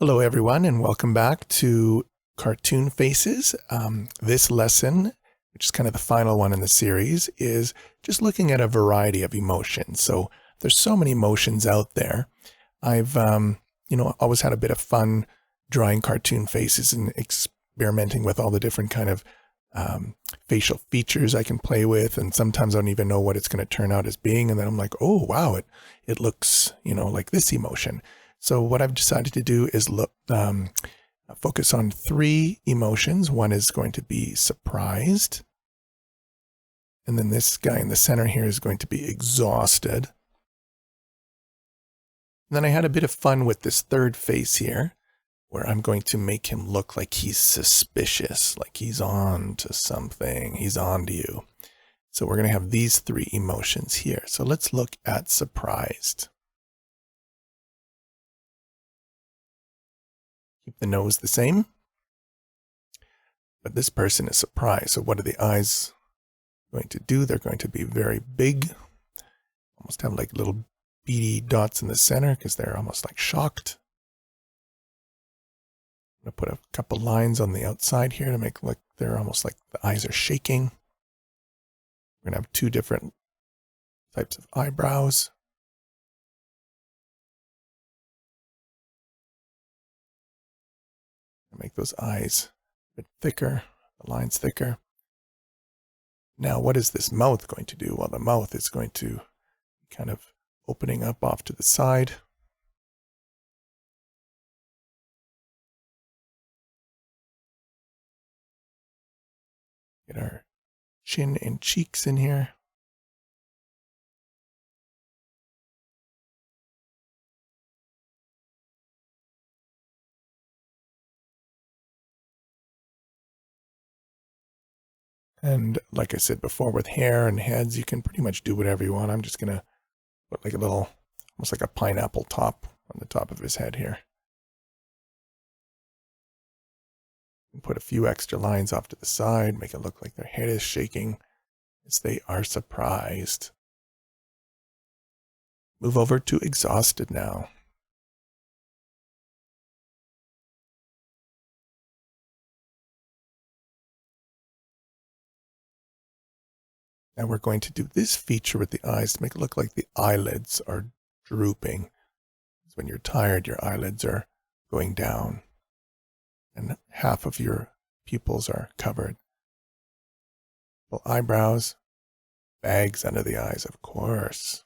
Hello, everyone, and welcome back to Cartoon Faces. This lesson, which is kind of the final one in the series, is just looking at a variety of emotions. So there's so many emotions out there. I've, always had a bit of fun drawing cartoon faces and experimenting with all the different kind of facial features I can play with. And sometimes I don't even know what it's going to turn out as being. And then I'm like, oh, wow, it looks, like this emotion. So what I've decided to do is focus on three emotions. One is going to be surprised. And then this guy in the center here is going to be exhausted. And then I had a bit of fun with this third face here, where I'm going to make him look like he's suspicious, like he's on to something, he's on to you. So we're going to have these three emotions here. So let's look at surprised. Keep the nose the same. But this person is surprised. So what are the eyes going to do? They're going to be very big, almost have like little beady dots in the center because they're almost like shocked. I'm going to put a couple lines on the outside here to make it look they're almost like the eyes are shaking. We're going to have two different types of eyebrows. Make those eyes a bit thicker, the lines thicker. Now, what is this mouth going to do? Well, the mouth is going to kind of opening up off to the side. Get our chin and cheeks in here. And like I said before, with hair and heads, you can pretty much do whatever you want. I'm just going to put like a little, almost like a pineapple top on the top of his head here. And put a few extra lines off to the side, make it look like their head is shaking as they are surprised. Move over to exhausted now. Now we're going to do this feature with the eyes to make it look like the eyelids are drooping. So when you're tired, your eyelids are going down and half of your pupils are covered. Well, eyebrows, bags under the eyes, of course.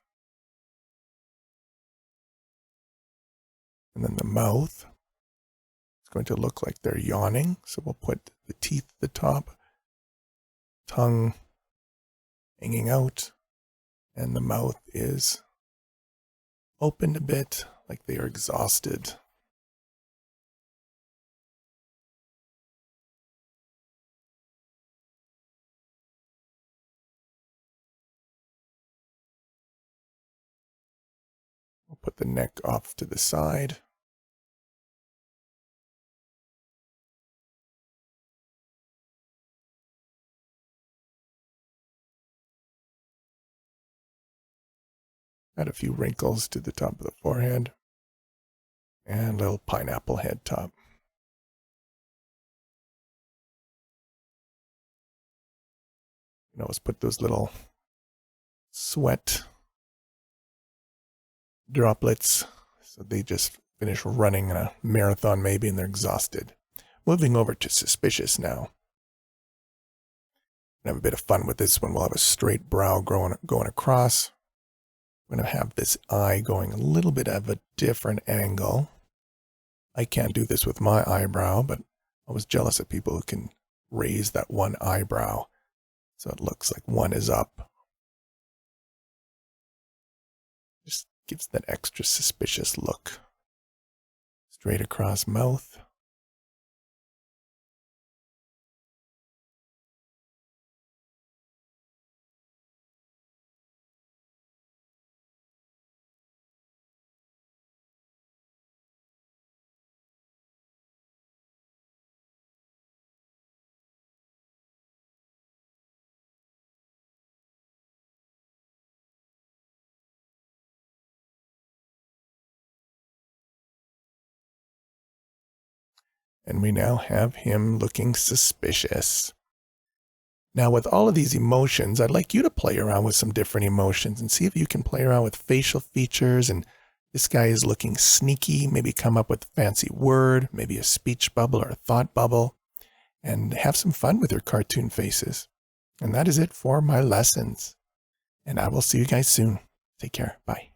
And then the mouth is going to look like they're yawning. So we'll put the teeth at the top, tongue hanging out, and the mouth is opened a bit, like they are exhausted. We'll put the neck off to the side. Add a few wrinkles to the top of the forehead. And a little pineapple head top. You know, let's put those little sweat droplets. So they just finish running a marathon maybe and they're exhausted. Moving over to suspicious now. Have a bit of fun with this one. We'll have a straight brow going across. I'm going to have this eye going a little bit of a different angle. I can't do this with my eyebrow, but I was jealous of people who can raise that one eyebrow so it looks like one is up. Just gives that extra suspicious look. Straight across mouth. And we now have him looking suspicious. Now, with all of these emotions, I'd like you to play around with some different emotions and see if you can play around with facial features. And this guy is looking sneaky. Maybe come up with a fancy word, maybe a speech bubble or a thought bubble, and have some fun with your cartoon faces. And that is it for my lessons. And I will see you guys soon. Take care. Bye.